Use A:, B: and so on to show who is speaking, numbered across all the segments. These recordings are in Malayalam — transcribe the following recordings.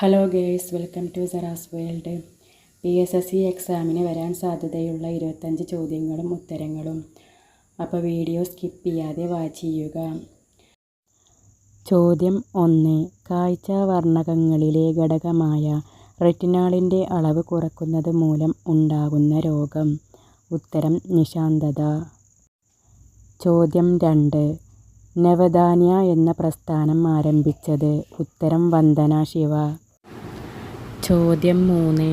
A: Hello girls, welcome to Sara's world. PSSC എക്സാമിന് വരാൻ സാധ്യതയുള്ള 25 ചോദ്യങ്ങളും ഉത്തരങ്ങളും. അപ്പോൾ വീഡിയോ സ്കിപ്പ് ചെയ്യാതെ വാച്ച് ചെയ്യുക. ചോദ്യം 1. കാഴ്ചാവർണ്ണകങ്ങളിലെ ഘടകമായ റെറ്റിനാളിൻ്റെ അളവ് കുറക്കുന്നത് മൂലം ഉണ്ടാകുന്ന രോഗം. ഉത്തരം നിശാന്തത. ചോദ്യം 2. നവധാന്യ എന്ന പ്രസ്ഥാനം ആരംഭിച്ചത്. ഉത്തരം വന്ദന ശിവ. ചോദ്യം 3.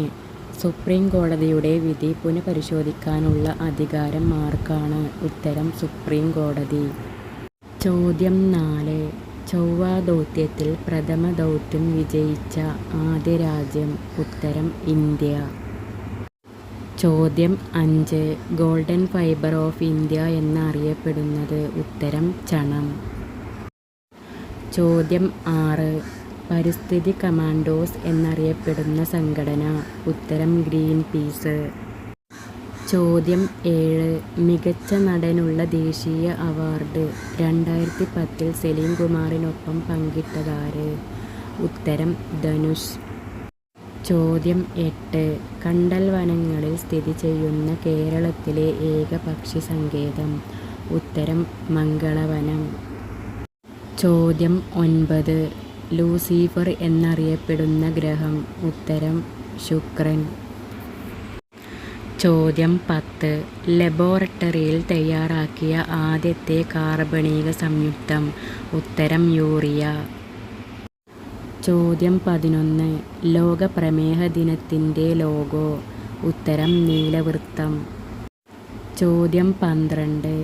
A: സുപ്രീം കോടതിയുടെ വിധി പുനഃപരിശോധിക്കാനുള്ള അധികാരം ആർക്കാണ്. ഉത്തരം സുപ്രീം കോടതി. ചോദ്യം 4. ചൊവ്വാ ദൗത്യത്തിൽ പ്രഥമ ദൗത്യം വിജയിച്ച ആദ്യ രാജ്യം. ഉത്തരം ഇന്ത്യ. ചോദ്യം 5. ഗോൾഡൻ ഫൈബർ ഓഫ് ഇന്ത്യ എന്നറിയപ്പെടുന്നത്. ഉത്തരം ചണം. ചോദ്യം 6. പരിസ്ഥിതി കമാൻഡോസ് എന്നറിയപ്പെടുന്ന സംഘടന. ഉത്തരം ഗ്രീൻ പീസ്. ചോദ്യം 7. മികച്ച നടനുള്ള ദേശീയ അവാർഡ് 2010 സലീം കുമാറിനൊപ്പം പങ്കിട്ടതാര്. ഉത്തരം ധനുഷ്. ചോദ്യം 8. കണ്ടൽ വനങ്ങളിൽ സ്ഥിതി ചെയ്യുന്ന കേരളത്തിലെ ഏക പക്ഷി സങ്കേതം. ഉത്തരം മംഗളവനം. ചോദ്യം 9. ലൂസിഫർ എന്നറിയപ്പെടുന്ന ഗ്രഹം. ഉത്തരം ശുക്രൻ. ചോദ്യം 10. ലബോറട്ടറിയിൽ തയ്യാറാക്കിയ ആദ്യത്തെ കാർബണിക സംയുക്തം. ഉത്തരം യൂറിയ. ചോദ്യം 11. ലോക പ്രമേഹ ദിനത്തിൻ്റെ ലോഗോ. ഉത്തരം നീലവൃത്തം. ചോദ്യം 12.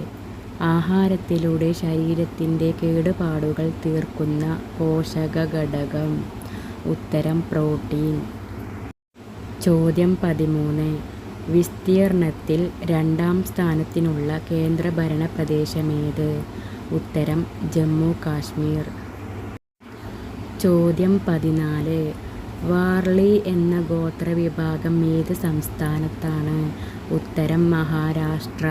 A: ആഹാരത്തിലൂടെ ശരീരത്തിൻ്റെ കേടുപാടുകൾ തീർക്കുന്ന പോഷക ഘടകം. ഉത്തരം പ്രോട്ടീൻ. ചോദ്യം 13. വിസ്തീർണത്തിൽ 2ാം സ്ഥാനത്തിനുള്ള കേന്ദ്രഭരണ പ്രദേശമേത്. ഉത്തരം ജമ്മു കാശ്മീർ. ചോദ്യം 14. വാർലി എന്ന ഗോത്രവിഭാഗം ഏത് സംസ്ഥാനത്താണ്. ഉത്തരം മഹാരാഷ്ട്ര.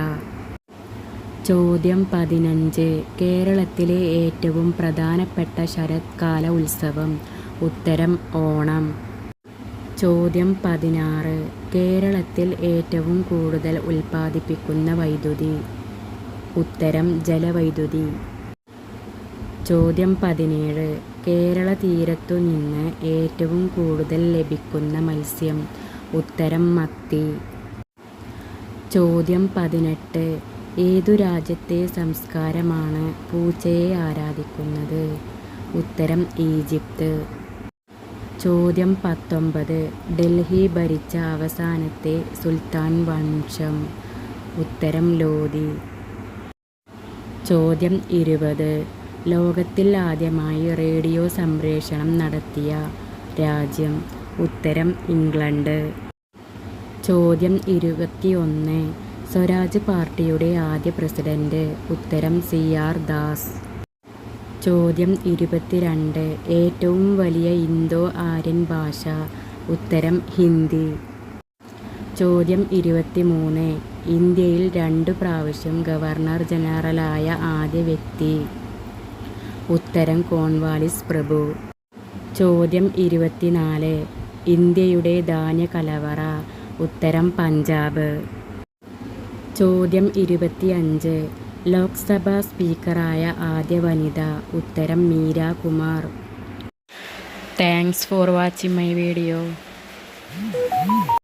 A: ചോദ്യം 15. കേരളത്തിലെ ഏറ്റവും പ്രധാനപ്പെട്ട ശരത്കാല ഉത്സവം. ഉത്തരം ഓണം. ചോദ്യം 16. കേരളത്തിൽ ഏറ്റവും കൂടുതൽ ഉൽപ്പാദിപ്പിക്കുന്ന വൈദ്യുതി. ഉത്തരം ജലവൈദ്യുതി. ചോദ്യം 17. കേരള തീരത്തു നിന്ന് ഏറ്റവും കൂടുതൽ ലഭിക്കുന്ന മത്സ്യം. ഉത്തരം മത്തി. ചോദ്യം 18. ഏതു രാജ്യത്തെ സംസ്കാരമാണ് പൂച്ചയെ ആരാധിക്കുന്നത്. ഉത്തരം ഈജിപ്ത്. ചോദ്യം 19. ഡൽഹി ഭരിച്ച അവസാനത്തെ സുൽത്താൻ വംശം. ഉത്തരം ലോധി. ചോദ്യം 20. ലോകത്തിൽ ആദ്യമായി റേഡിയോ സംപ്രേഷണം നടത്തിയ രാജ്യം. ഉത്തരം ഇംഗ്ലണ്ട്. ചോദ്യം 21. സ്വരാജ് പാർട്ടിയുടെ ആദ്യ പ്രസിഡന്റ്. ഉത്തരം CR ദാസ്. ചോദ്യം 22. ഏറ്റവും വലിയ ഇന്തോ ആര്യൻ ഭാഷ. ഉത്തരം ഹിന്ദി. ചോദ്യം 23. ഇന്ത്യയിൽ 2 പ്രാവശ്യം ഗവർണർ ജനറലായ ആദ്യ വ്യക്തി. ഉത്തരം കോൺവാലിസ് പ്രഭു. ചോദ്യം 24. ഇന്ത്യയുടെ ധാന്യ കലവറ. ഉത്തരം പഞ്ചാബ്. ചോദ്യം 25. ലോക്സഭാ സ്പീക്കറായ ആദ്യ വനിത. ഉത്തരം Meera Kumar. Thanks for watching my video.